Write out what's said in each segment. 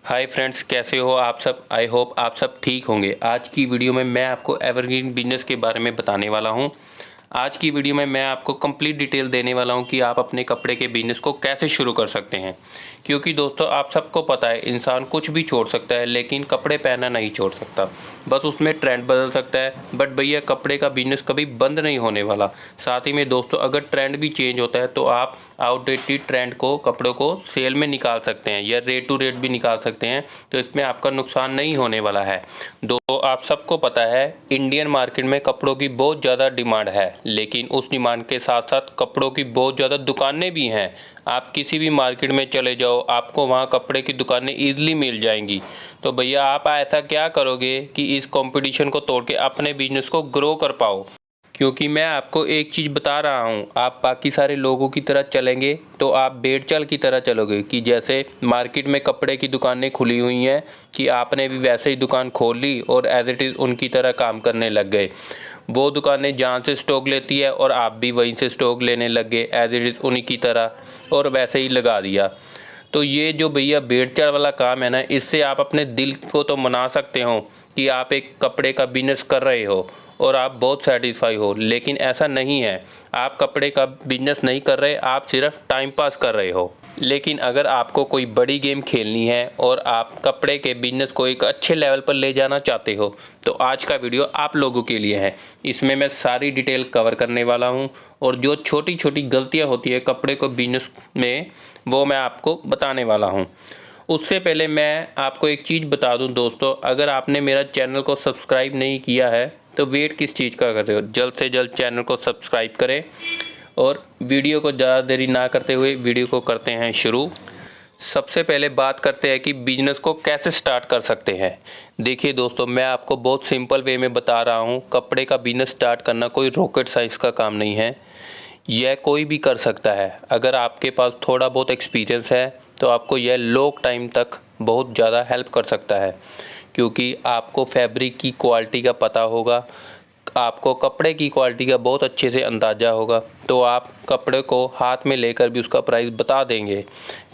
Hi friends, कैसे हो आप सब। आई होप आप सब ठीक होंगे। आज की वीडियो में मैं आपको एवरग्रीन बिजनेस के बारे में बताने वाला हूं। आज की वीडियो में मैं आपको कंप्लीट डिटेल देने वाला हूं कि आप अपने कपड़े के बिजनेस को कैसे शुरू कर सकते हैं। क्योंकि दोस्तों आप सबको पता है, इंसान कुछ भी छोड़ सकता है लेकिन कपड़े पहनना नहीं छोड़ सकता। बस उसमें ट्रेंड बदल सकता है, बट भैया कपड़े का बिजनेस कभी बंद नहीं होने वाला। साथ ही में दोस्तों, अगर ट्रेंड भी चेंज होता है तो आप आउटडेटेड ट्रेंड को, कपड़ों को सेल में निकाल सकते हैं या रेट टू रेट भी निकाल सकते हैं। तो इसमें आपका नुकसान नहीं होने वाला है। दोस्तों आप सबको पता है, इंडियन मार्केट में कपड़ों की बहुत ज़्यादा डिमांड है, लेकिन उस डिमांड के साथ साथ कपड़ों की बहुत ज़्यादा दुकानें भी हैं। आप किसी भी मार्केट में चले जाओ, आपको वहाँ कपड़े की दुकानें ईजिली मिल जाएंगी। तो भैया आप ऐसा क्या करोगे कि इस कंपटीशन को तोड़ के अपने बिजनेस को ग्रो कर पाओ। क्योंकि मैं आपको एक चीज़ बता रहा हूँ, आप बाकी सारे लोगों की तरह चलेंगे तो आप भेड़ चाल की तरह चलोगे। कि जैसे मार्केट में कपड़े की दुकानें खुली हुई हैं, कि आपने भी वैसे ही दुकान खोल ली और एज इट इज़ उनकी तरह काम करने लग गए। वो दुकानें जहाँ से स्टॉक लेती है और आप भी वहीं से स्टॉक लेने लग गए एज इट इज़ उन्हीं की तरह, और वैसे ही लगा दिया। तो ये जो भैया भेड़ चाल वाला काम है ना, इससे आप अपने दिल को तो मना सकते हो कि आप एक कपड़े का बिजनेस कर रहे हो और आप बहुत सेटिस्फाई हो, लेकिन ऐसा नहीं है। आप कपड़े का बिजनेस नहीं कर रहे, आप सिर्फ टाइम पास कर रहे हो। लेकिन अगर आपको कोई बड़ी गेम खेलनी है और आप कपड़े के बिजनेस को एक अच्छे लेवल पर ले जाना चाहते हो, तो आज का वीडियो आप लोगों के लिए है। इसमें मैं सारी डिटेल कवर करने वाला हूं, और जो छोटी छोटी गलतियां होती है कपड़े को बिजनेस में, वो मैं आपको बताने वाला हूं। उससे पहले मैं आपको एक चीज़ बता दूं दोस्तों, अगर आपने मेरा चैनल को सब्सक्राइब नहीं किया है तो वेट किस चीज़ का कर रहे हो। जल्द से जल्द चैनल को सब्सक्राइब करें और वीडियो को ज़्यादा देरी ना करते हुए वीडियो को करते हैं शुरू। सबसे पहले बात करते हैं कि बिजनेस को कैसे स्टार्ट कर सकते हैं। देखिए दोस्तों, मैं आपको बहुत सिंपल वे में बता रहा हूँ। कपड़े का बिजनेस स्टार्ट करना कोई रॉकेट साइंस का काम नहीं है। यह कोई भी कर सकता है। अगर आपके पास थोड़ा बहुत एक्सपीरियंस है तो आपको यह लॉन्ग टाइम तक बहुत ज़्यादा हेल्प कर सकता है। क्योंकि आपको फैब्रिक की क्वालिटी का पता होगा, आपको कपड़े की क्वालिटी का बहुत अच्छे से अंदाज़ा होगा, तो आप कपड़े को हाथ में लेकर भी उसका प्राइस बता देंगे।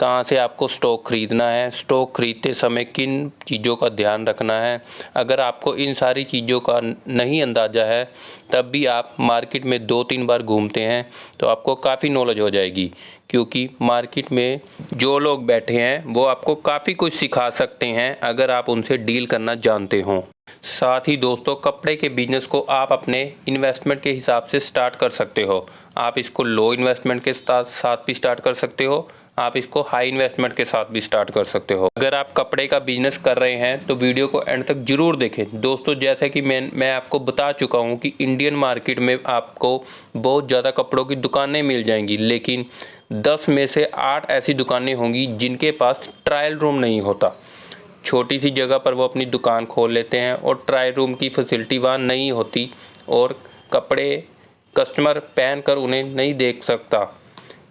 कहाँ से आपको स्टॉक ख़रीदना है, स्टॉक ख़रीदते समय किन चीज़ों का ध्यान रखना है। अगर आपको इन सारी चीज़ों का नहीं अंदाज़ा है, तब भी आप मार्केट में 2-3 बार घूमते हैं तो आपको काफ़ी नॉलेज हो जाएगी। क्योंकि मार्केट में जो लोग बैठे हैं वो आपको काफ़ी कुछ सिखा सकते हैं, अगर आप उनसे डील करना जानते हों। साथ ही दोस्तों, कपड़े के बिजनेस को आप अपने इन्वेस्टमेंट के हिसाब से स्टार्ट कर सकते हो। आप इसको लो इन्वेस्टमेंट के साथ भी स्टार्ट कर सकते हो, आप इसको हाई इन्वेस्टमेंट के साथ भी स्टार्ट कर सकते हो। अगर आप कपड़े का बिजनेस कर रहे हैं तो वीडियो को एंड तक जरूर देखें दोस्तों। जैसे कि मैं आपको बता चुका हूं कि इंडियन मार्केट में आपको बहुत ज़्यादा कपड़ों की दुकानें मिल जाएंगी, लेकिन 10 में से 8 ऐसी दुकानें होंगी जिनके पास ट्रायल रूम नहीं होता। छोटी सी जगह पर वो अपनी दुकान खोल लेते हैं और ट्रायल रूम की फैसिलिटी वहाँ नहीं होती, और कपड़े कस्टमर पहन कर उन्हें नहीं देख सकता।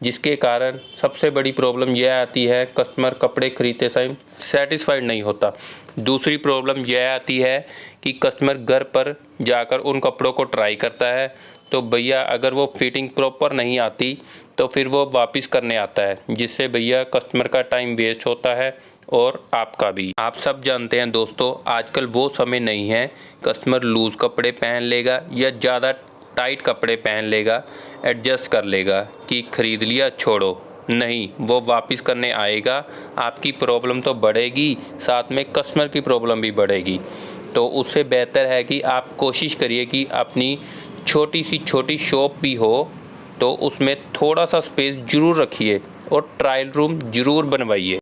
जिसके कारण सबसे बड़ी प्रॉब्लम यह आती है, कस्टमर कपड़े खरीदते समय सेटिस्फाइड नहीं होता। दूसरी प्रॉब्लम यह आती है कि कस्टमर घर पर जाकर उन कपड़ों को ट्राई करता है, तो भैया अगर वो फिटिंग प्रॉपर नहीं आती तो फिर वो वापस करने आता है, जिससे भैया कस्टमर का टाइम वेस्ट होता है और आपका भी। आप सब जानते हैं दोस्तों, आजकल वो समय नहीं है कस्टमर लूज़ कपड़े पहन लेगा या ज़्यादा टाइट कपड़े पहन लेगा, एडजस्ट कर लेगा कि ख़रीद लिया छोड़ो। नहीं, वो वापस करने आएगा। आपकी प्रॉब्लम तो बढ़ेगी, साथ में कस्टमर की प्रॉब्लम भी बढ़ेगी। तो उससे बेहतर है कि आप कोशिश करिए कि अपनी छोटी शॉप भी हो तो उसमें थोड़ा सा स्पेस ज़रूर रखिए और ट्रायल रूम ज़रूर बनवाइए।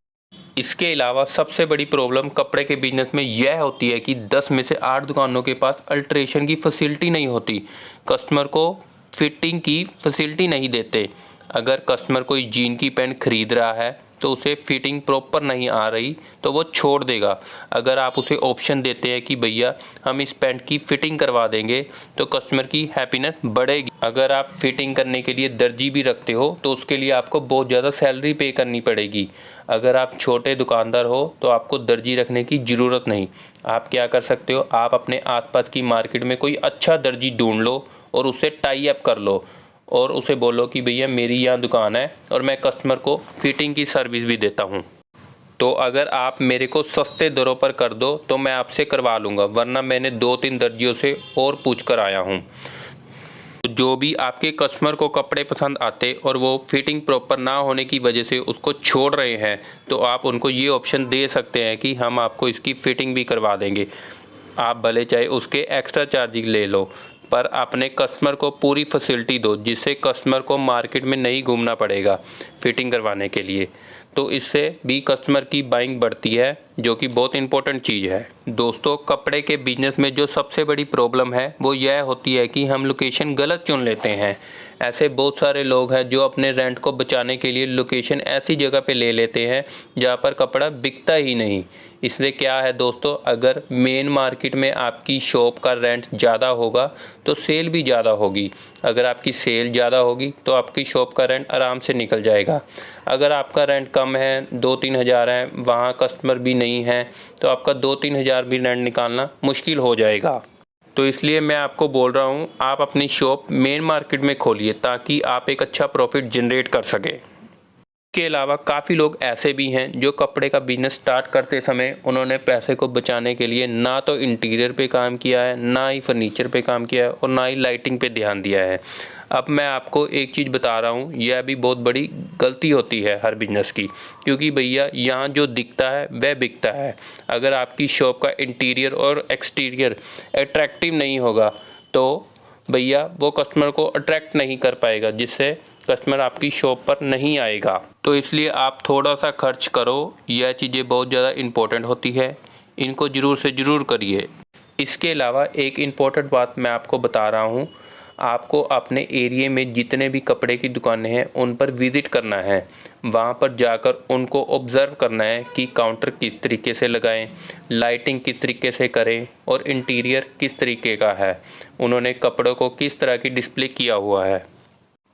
इसके अलावा सबसे बड़ी प्रॉब्लम कपड़े के बिजनेस में यह होती है कि 10 में से 8 दुकानों के पास अल्ट्रेशन की फैसिलिटी नहीं होती। कस्टमर को फिटिंग की फैसिलिटी नहीं देते। अगर कस्टमर कोई जीन की पैंट खरीद रहा है तो उसे फिटिंग प्रॉपर नहीं आ रही तो वो छोड़ देगा। अगर आप उसे ऑप्शन देते हैं कि भैया हम इस पैंट की फ़िटिंग करवा देंगे, तो कस्टमर की हैप्पीनेस बढ़ेगी। अगर आप फिटिंग करने के लिए दर्जी भी रखते हो तो उसके लिए आपको बहुत ज़्यादा सैलरी पे करनी पड़ेगी। अगर आप छोटे दुकानदार हो तो आपको दर्जी रखने की ज़रूरत नहीं। आप क्या कर सकते हो, आप अपने आसपास की मार्केट में कोई अच्छा दर्जी ढूंढ लो और उससे टाई अप कर लो और उसे बोलो कि भैया मेरी यहाँ दुकान है और मैं कस्टमर को फिटिंग की सर्विस भी देता हूँ। तो अगर आप मेरे को सस्ते दरों पर कर दो तो मैं आपसे करवा लूँगा, वरना मैंने 2-3 दर्जियों से और पूछ कर आया हूँ। जो भी आपके कस्टमर को कपड़े पसंद आते और वो फिटिंग प्रॉपर ना होने की वजह से उसको छोड़ रहे हैं, तो आप उनको ये ऑप्शन दे सकते हैं कि हम आपको इसकी फ़िटिंग भी करवा देंगे। आप भले चाहे उसके एक्स्ट्रा चार्जिंग ले लो, पर अपने कस्टमर को पूरी फैसिलिटी दो, जिससे कस्टमर को मार्केट में नहीं घूमना पड़ेगा फ़िटिंग करवाने के लिए। तो इससे भी कस्टमर की बाइंग बढ़ती है, जो कि बहुत इंपॉर्टेंट चीज़ है। दोस्तों, कपड़े के बिज़नेस में जो सबसे बड़ी प्रॉब्लम है वो यह होती है कि हम लोकेशन गलत चुन लेते हैं। ऐसे बहुत सारे लोग हैं जो अपने रेंट को बचाने के लिए लोकेशन ऐसी जगह पे ले लेते हैं जहाँ पर कपड़ा बिकता ही नहीं। इसलिए क्या है दोस्तों, अगर मेन मार्केट में आपकी शॉप का रेंट ज़्यादा होगा तो सेल भी ज़्यादा होगी। अगर आपकी सेल ज़्यादा होगी तो आपकी शॉप का रेंट आराम से निकल जाएगा। अगर आपका रेंट कम है, 2-3 हज़ार है, वहाँ कस्टमर भी नहीं है, तो आपका 2-3 हज़ार भी रेंट निकालना मुश्किल हो जाएगा। तो इसलिए मैं आपको बोल रहा हूँ, आप अपनी शॉप मेन मार्केट में खोलिए ताकि आप एक अच्छा प्रॉफिट जनरेट कर सकें। इसके अलावा काफ़ी लोग ऐसे भी हैं जो कपड़े का बिज़नेस स्टार्ट करते समय उन्होंने पैसे को बचाने के लिए ना तो इंटीरियर पे काम किया है, ना ही फर्नीचर पे काम किया है और ना ही लाइटिंग पे ध्यान दिया है। अब मैं आपको एक चीज़ बता रहा हूँ, यह भी बहुत बड़ी गलती होती है हर बिज़नेस की, क्योंकि भैया यहाँ जो दिखता है वह बिकता है। अगर आपकी शॉप का इंटीरियर और एक्सटीरियर अट्रैक्टिव नहीं होगा तो भैया वो कस्टमर को अट्रैक्ट नहीं कर पाएगा, जिससे कस्टमर आपकी शॉप पर नहीं आएगा। तो इसलिए आप थोड़ा सा खर्च करो, यह चीज़ें बहुत ज़्यादा इम्पोर्टेंट होती है, इनको ज़रूर से ज़रूर करिए। इसके अलावा एक इम्पोर्टेंट बात मैं आपको बता रहा हूँ, आपको अपने एरिया में जितने भी कपड़े की दुकानें हैं उन पर विज़िट करना है। वहाँ पर जाकर उनको ऑब्ज़र्व करना है कि काउंटर किस तरीके से लगाएं, लाइटिंग किस तरीके से करें और इंटीरियर किस तरीके का है, उन्होंने कपड़ों को किस तरह की डिस्प्ले किया हुआ है।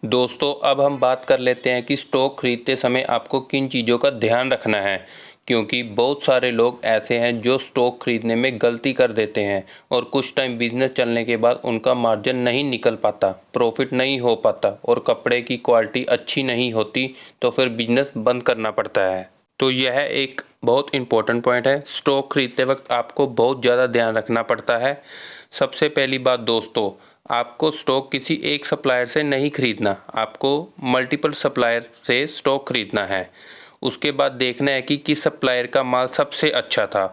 दोस्तों, अब हम बात कर लेते हैं कि स्टॉक खरीदते समय आपको किन चीज़ों का ध्यान रखना है, क्योंकि बहुत सारे लोग ऐसे हैं जो स्टॉक खरीदने में गलती कर देते हैं और कुछ टाइम बिजनेस चलने के बाद उनका मार्जिन नहीं निकल पाता, प्रॉफिट नहीं हो पाता और कपड़े की क्वालिटी अच्छी नहीं होती, तो फिर बिजनेस बंद करना पड़ता है। तो यह एक बहुत इम्पोर्टेंट पॉइंट है। स्टॉक खरीदते वक्त आपको बहुत ज़्यादा ध्यान रखना पड़ता है। सबसे पहली बात दोस्तों, आपको स्टॉक किसी एक सप्लायर से नहीं खरीदना, आपको मल्टीपल सप्लायर से स्टॉक खरीदना है। उसके बाद देखना है कि किस सप्लायर का माल सबसे अच्छा था,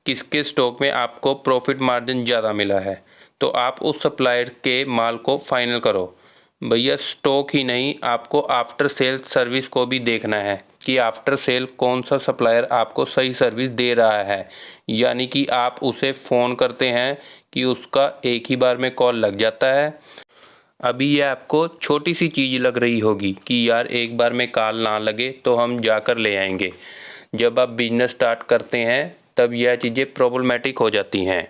किसके स्टॉक में आपको प्रॉफिट मार्जिन ज़्यादा मिला है, तो आप उस सप्लायर के माल को फाइनल करो। भैया स्टॉक ही नहीं, आपको आफ्टर सेल सर्विस को भी देखना है कि आफ्टर सेल कौन सा सप्लायर आपको सही सर्विस दे रहा है। यानी कि आप उसे फ़ोन करते हैं कि उसका एक ही बार में कॉल लग जाता है। अभी यह आपको छोटी सी चीज़ लग रही होगी कि यार एक बार में कॉल ना लगे तो हम जाकर ले आएंगे। जब आप बिजनेस स्टार्ट करते हैं तब यह चीज़ें प्रॉब्लमेटिक हो जाती हैं।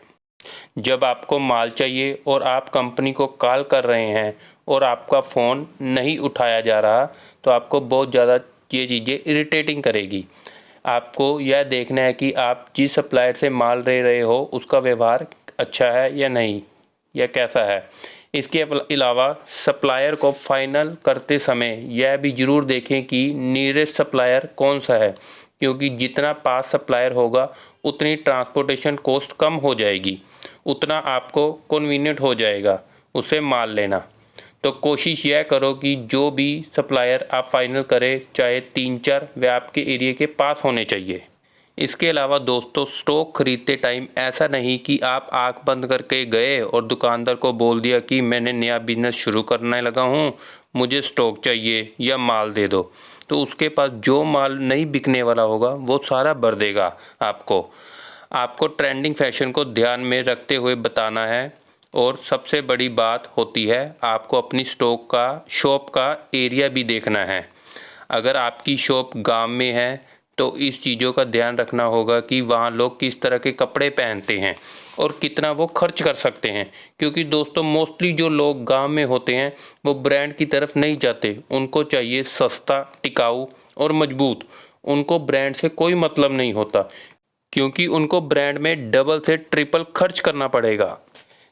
जब आपको माल चाहिए और आप कंपनी को कॉल कर रहे हैं और आपका फ़ोन नहीं उठाया जा रहा, तो आपको बहुत ज़्यादा ये चीज़ें इरिटेटिंग करेगी। आपको यह देखना है कि आप जिस सप्लायर से माल ले रहे हो उसका व्यवहार अच्छा है या नहीं, या कैसा है। इसके अलावा सप्लायर को फाइनल करते समय यह भी ज़रूर देखें कि नियरेस्ट सप्लायर कौन सा है, क्योंकि जितना पास सप्लायर होगा उतनी ट्रांसपोर्टेशन कॉस्ट कम हो जाएगी, उतना आपको कन्वीनियंट हो जाएगा उसे माल लेना। तो कोशिश यह करो कि जो भी सप्लायर आप फाइनल करें, चाहे 3-4 वह आपके एरिया के पास होने चाहिए। इसके अलावा दोस्तों, स्टॉक खरीदते टाइम ऐसा नहीं कि आप आंख बंद करके गए और दुकानदार को बोल दिया कि मैंने नया बिज़नेस शुरू करने लगा हूँ, मुझे स्टॉक चाहिए या माल दे दो, तो उसके पास जो माल नहीं बिकने वाला होगा वो सारा भर देगा। आपको ट्रेंडिंग फैशन को ध्यान में रखते हुए बताना है। और सबसे बड़ी बात होती है, आपको अपनी शॉप का एरिया भी देखना है। अगर आपकी शॉप गांव में है तो इस चीज़ों का ध्यान रखना होगा कि वहाँ लोग किस तरह के कपड़े पहनते हैं और कितना वो खर्च कर सकते हैं, क्योंकि दोस्तों मोस्टली जो लोग गांव में होते हैं वो ब्रांड की तरफ नहीं जाते, उनको चाहिए सस्ता, टिकाऊ और मजबूत। उनको ब्रांड से कोई मतलब नहीं होता, क्योंकि उनको ब्रांड में डबल से ट्रिपल खर्च करना पड़ेगा।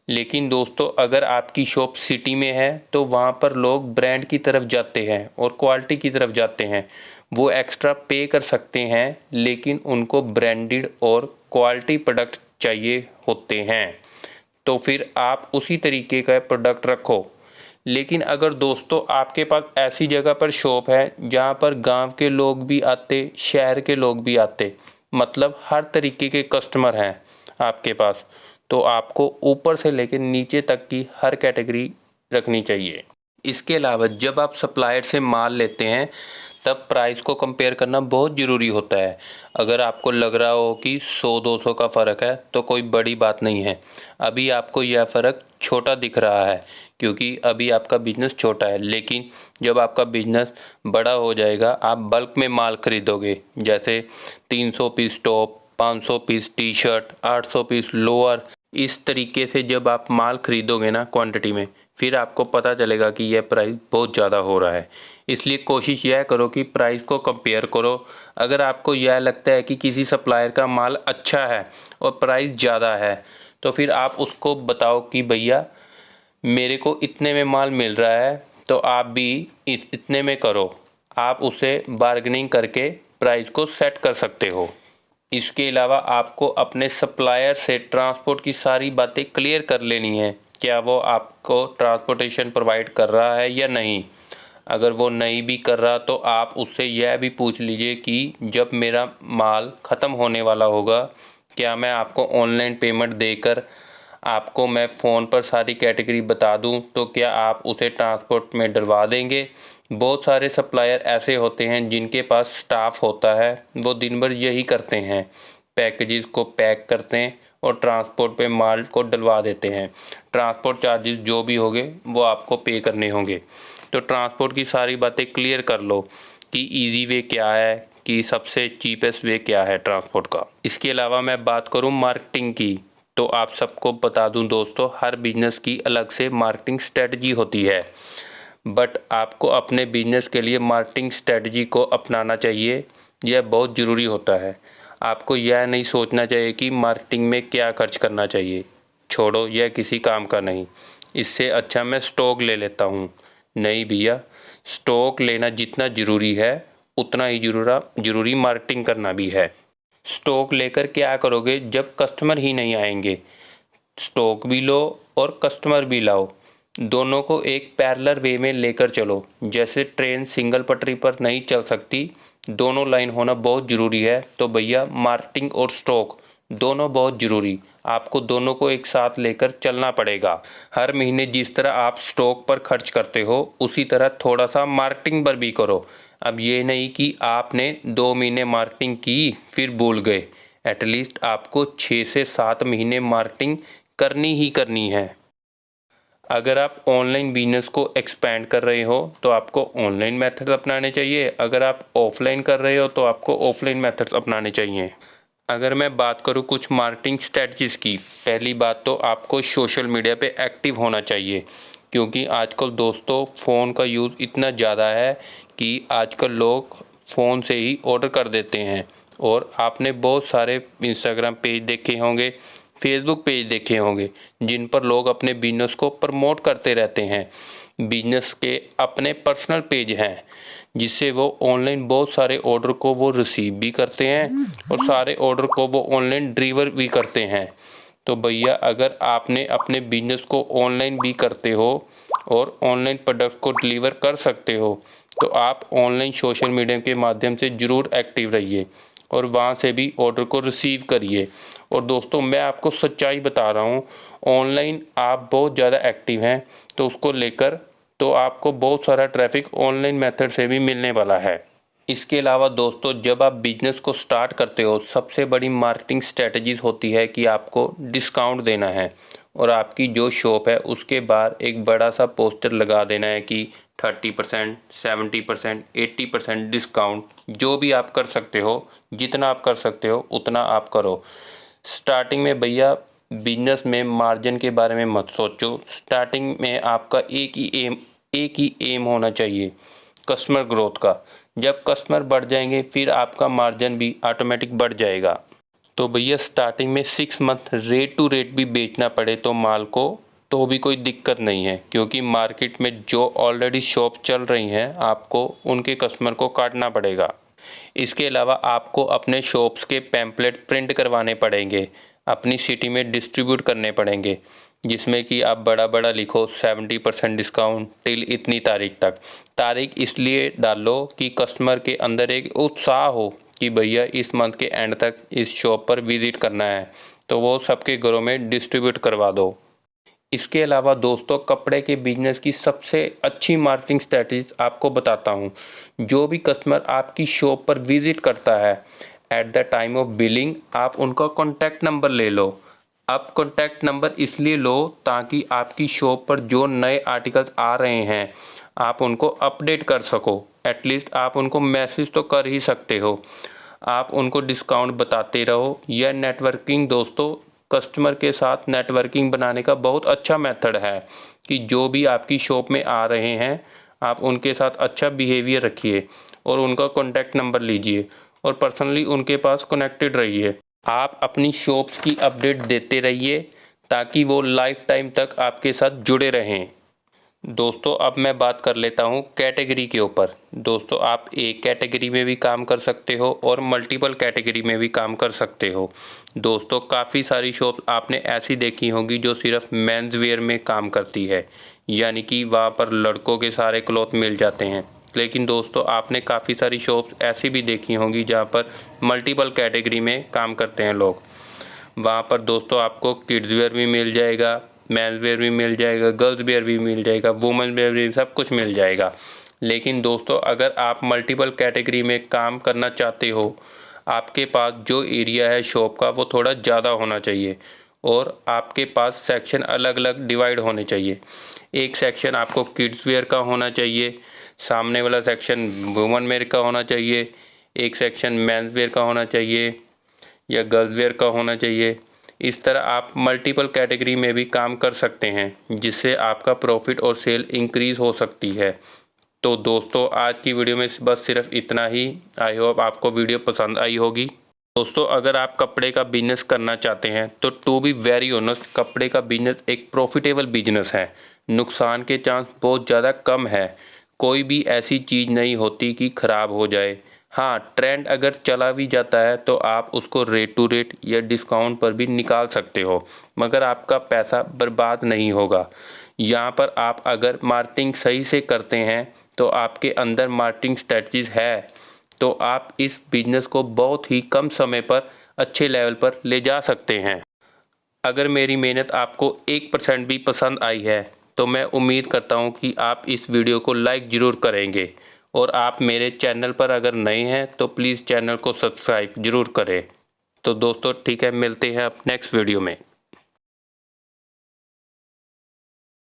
लेकिन दोस्तों, अगर आपकी शॉप सिटी में है तो वहाँ पर लोग ब्रांड की तरफ जाते हैं और क्वालिटी की तरफ जाते हैं। वो एक्स्ट्रा पे कर सकते हैं, लेकिन उनको ब्रांडेड और क्वालिटी प्रोडक्ट चाहिए होते हैं, तो फिर आप उसी तरीके का प्रोडक्ट रखो। लेकिन अगर दोस्तों आपके पास ऐसी जगह पर शॉप है जहाँ पर गांव के लोग भी आते, शहर के लोग भी आते, मतलब हर तरीके के कस्टमर हैं आपके पास, तो आपको ऊपर से लेकर नीचे तक की हर कैटेगरी रखनी चाहिए। इसके अलावा जब आप सप्लायर से माल लेते हैं तब प्राइस को कंपेयर करना बहुत ज़रूरी होता है। अगर आपको लग रहा हो कि 100-200 का फ़र्क है तो कोई बड़ी बात नहीं है। अभी आपको यह फ़र्क छोटा दिख रहा है क्योंकि अभी आपका बिज़नेस छोटा है, लेकिन जब आपका बिज़नेस बड़ा हो जाएगा आप बल्क में माल खरीदोगे, जैसे 300 piece top, 500 piece T shirt, 800 piece lower, इस तरीके से जब आप माल खरीदोगे ना क्वांटिटी में, फिर आपको पता चलेगा कि यह प्राइस बहुत ज़्यादा हो रहा है। इसलिए कोशिश यह करो कि प्राइस को कंपेयर करो। अगर आपको यह लगता है कि किसी सप्लायर का माल अच्छा है और प्राइस ज़्यादा है, तो फिर आप उसको बताओ कि भैया मेरे को इतने में माल मिल रहा है, तो आप भी इतने में करो। आप उसे बार्गेनिंग करके प्राइस को सेट कर सकते हो। इसके अलावा आपको अपने सप्लायर से ट्रांसपोर्ट की सारी बातें क्लियर कर लेनी है। क्या वो आपको ट्रांसपोर्टेशन प्रोवाइड कर रहा है या नहीं। अगर वो नहीं भी कर रहा तो आप उससे यह भी पूछ लीजिए कि जब मेरा माल ख़त्म होने वाला होगा, क्या मैं आपको ऑनलाइन पेमेंट देकर आपको मैं फ़ोन पर सारी कैटेगरी बता दूं, तो क्या आप उसे ट्रांसपोर्ट में डलवा देंगे। बहुत सारे सप्लायर ऐसे होते हैं जिनके पास स्टाफ होता है, वो दिन भर यही करते हैं, पैकेजेस को पैक करते हैं और ट्रांसपोर्ट पे माल को डलवा देते हैं। ट्रांसपोर्ट चार्जेस जो भी होंगे वो आपको पे करने होंगे। तो ट्रांसपोर्ट की सारी बातें क्लियर कर लो कि इजी वे क्या है, कि सबसे चीपेस्ट वे क्या है ट्रांसपोर्ट का। इसके अलावा मैं बात करूं मार्केटिंग की, तो आप सबको बता दूं दोस्तों, हर बिजनेस की अलग से मार्केटिंग स्ट्रेटजी होती है, बट आपको अपने बिजनेस के लिए मार्केटिंग स्ट्रेटजी को अपनाना चाहिए। यह बहुत ज़रूरी होता है। आपको यह नहीं सोचना चाहिए कि मार्केटिंग में क्या खर्च करना चाहिए, छोड़ो, यह किसी काम का नहीं, इससे अच्छा मैं स्टॉक ले लेता हूँ। नहीं भैया, स्टॉक लेना जितना ज़रूरी है उतना ही ज़रूरी मार्केटिंग करना भी है। स्टॉक लेकर क्या करोगे जब कस्टमर ही नहीं आएंगे। स्टॉक भी लो और कस्टमर भी लाओ, दोनों को एक पैरेलल वे में लेकर चलो। जैसे ट्रेन सिंगल पटरी पर नहीं चल सकती, दोनों लाइन होना बहुत ज़रूरी है, तो भैया मार्केटिंग और स्टॉक दोनों बहुत ज़रूरी, आपको दोनों को एक साथ लेकर चलना पड़ेगा। हर महीने जिस तरह आप स्टॉक पर खर्च करते हो उसी तरह थोड़ा सा मार्केटिंग पर भी करो। अब ये नहीं कि आपने 2 महीने मार्केटिंग की फिर भूल गए, एटलीस्ट आपको 6 से 7 महीने मार्केटिंग करनी ही करनी है। अगर आप ऑनलाइन बिजनेस को एक्सपेंड कर रहे हो तो आपको ऑनलाइन मेथड अपनाने चाहिए, अगर आप ऑफलाइन कर रहे हो तो आपको ऑफलाइन मेथड्स अपनाने चाहिए। अगर मैं बात करूं कुछ मार्केटिंग स्ट्रेटजीज़ की, पहली बात तो आपको सोशल मीडिया पे एक्टिव होना चाहिए, क्योंकि आजकल दोस्तों फ़ोन का यूज़ इतना ज़्यादा है कि आजकल लोग फ़ोन से ही ऑर्डर कर देते हैं। और आपने बहुत सारे इंस्टाग्राम पेज देखे होंगे, फेसबुक पेज देखे होंगे, जिन पर लोग अपने बिजनेस को प्रमोट करते रहते हैं। बिजनेस के अपने पर्सनल पेज हैं जिससे वो ऑनलाइन बहुत सारे ऑर्डर को वो रिसीव भी करते हैं और सारे ऑर्डर को वो ऑनलाइन डिलीवर भी करते हैं। तो भैया अगर आपने अपने बिजनेस को ऑनलाइन भी करते हो और ऑनलाइन प्रोडक्ट को डिलीवर कर सकते हो, तो आप ऑनलाइन सोशल मीडिया के माध्यम से ज़रूर एक्टिव रहिए और वहाँ से भी ऑर्डर को रिसीव करिए। और दोस्तों मैं आपको सच्चाई बता रहा हूँ, ऑनलाइन आप बहुत ज़्यादा एक्टिव हैं तो उसको लेकर तो आपको बहुत सारा ट्रैफिक ऑनलाइन मेथड से भी मिलने वाला है। इसके अलावा दोस्तों जब आप बिजनेस को स्टार्ट करते हो, सबसे बड़ी मार्केटिंग स्ट्रेटजीज होती है कि आपको डिस्काउंट देना है और आपकी जो शॉप है उसके बाहर एक बड़ा सा पोस्टर लगा देना है कि 30%, 70%, 80% डिस्काउंट। जो भी आप कर सकते हो, जितना आप कर सकते हो उतना आप करो। स्टार्टिंग में भैया बिजनेस में मार्जिन के बारे में मत सोचो। स्टार्टिंग में आपका एक ही एम होना चाहिए, कस्टमर ग्रोथ का। जब कस्टमर बढ़ जाएंगे फिर आपका मार्जिन भी ऑटोमेटिक बढ़ जाएगा। तो भैया स्टार्टिंग में 6 मंथ रेट टू रेट भी बेचना पड़े तो माल को तो भी कोई दिक्कत नहीं है, क्योंकि मार्केट में जो ऑलरेडी शॉप चल रही हैं आपको उनके कस्टमर को काटना पड़ेगा। इसके अलावा आपको अपने शॉप्स के पैम्पलेट प्रिंट करवाने पड़ेंगे, अपनी सिटी में डिस्ट्रीब्यूट करने पड़ेंगे, जिसमें कि आप बड़ा बड़ा लिखो 70% डिस्काउंट टिल इतनी तारीख तक। तारीख इसलिए डालो कि कस्टमर के अंदर एक उत्साह हो कि भैया इस मंथ के एंड तक इस शॉप पर विज़िट करना है, तो वो सबके घरों में डिस्ट्रीब्यूट करवा दो। इसके अलावा दोस्तों, कपड़े के बिजनेस की सबसे अच्छी मार्केटिंग स्ट्रैटेजी आपको बताता हूँ। जो भी कस्टमर आपकी शॉप पर विज़िट करता है, at the time of billing आप उनका कॉन्टैक्ट नंबर ले लो। आप कॉन्टैक्ट नंबर इसलिए लो ताकि आपकी शॉप पर जो नए आर्टिकल्स आ रहे हैं आप उनको अपडेट कर सको। एटलीस्ट आप उनको मैसेज तो कर ही सकते हो। आप उनको डिस्काउंट बताते रहो। यह नेटवर्किंग दोस्तों, कस्टमर के साथ नेटवर्किंग बनाने का बहुत अच्छा मेथड है कि जो भी आपकी शॉप में आ रहे हैं आप उनके साथ अच्छा बिहेवियर रखिए और उनका कॉन्टैक्ट नंबर लीजिए और पर्सनली उनके पास कनेक्टेड रहिए। आप अपनी शॉप्स की अपडेट देते रहिए ताकि वो लाइफ टाइम तक आपके साथ जुड़े रहें। दोस्तों, अब मैं बात कर लेता हूँ कैटेगरी के ऊपर। दोस्तों, आप एक कैटेगरी में भी काम कर सकते हो और मल्टीपल कैटेगरी में भी काम कर सकते हो। दोस्तों, काफ़ी सारी शॉप आपने ऐसी देखी होंगी जो सिर्फ मेंस वेयर में काम करती है, यानी कि वहाँ पर लड़कों के सारे क्लॉथ मिल जाते हैं। लेकिन दोस्तों, आपने काफ़ी सारी शॉप्स ऐसी भी देखी होंगी जहाँ पर मल्टीपल कैटेगरी में काम करते हैं लोग। वहाँ पर दोस्तों आपको किड्स वेयर भी मिल जाएगा, मेंस वेयर भी मिल जाएगा, गर्ल्स वेयर भी मिल जाएगा, वुमेन वेयर भी, सब कुछ मिल जाएगा। लेकिन दोस्तों, अगर आप मल्टीपल कैटेगरी में काम करना चाहते हो, आपके पास जो एरिया है शॉप का वो थोड़ा ज़्यादा होना चाहिए और आपके पास सेक्शन अलग अलग डिवाइड होने चाहिए। एक सेक्शन आपको किड्स वेयर का होना चाहिए, सामने वाला सेक्शन वुमेन वेयर का होना चाहिए, एक सेक्शन मेंस वेयर का होना चाहिए या गर्ल्स वेयर का होना चाहिए। इस तरह आप मल्टीपल कैटेगरी में भी काम कर सकते हैं, जिससे आपका प्रॉफिट और सेल इंक्रीज़ हो सकती है। तो दोस्तों, आज की वीडियो में बस सिर्फ इतना ही। आई होप आपको वीडियो पसंद आई होगी। दोस्तों, अगर आप कपड़े का बिजनेस करना चाहते हैं तो टू बी वेरी ऑनेस्ट, कपड़े का बिजनेस एक प्रॉफिटेबल बिजनेस है। नुकसान के चांस बहुत ज़्यादा कम है। कोई भी ऐसी चीज़ नहीं होती कि ख़राब हो जाए। हाँ, ट्रेंड अगर चला भी जाता है तो आप उसको रेट टू रेट या डिस्काउंट पर भी निकाल सकते हो, मगर आपका पैसा बर्बाद नहीं होगा। यहाँ पर आप अगर मार्केटिंग सही से करते हैं तो आपके अंदर मार्केटिंग स्ट्रेटजीज है तो आप इस बिज़नेस को बहुत ही कम समय पर अच्छे लेवल पर ले जा सकते हैं। अगर मेरी मेहनत आपको 1% भी पसंद आई है तो मैं उम्मीद करता हूँ कि आप इस वीडियो को लाइक ज़रूर करेंगे और आप मेरे चैनल पर अगर नए हैं तो प्लीज़ चैनल को सब्सक्राइब ज़रूर करें। तो दोस्तों ठीक है, मिलते हैं अब नेक्स्ट वीडियो में।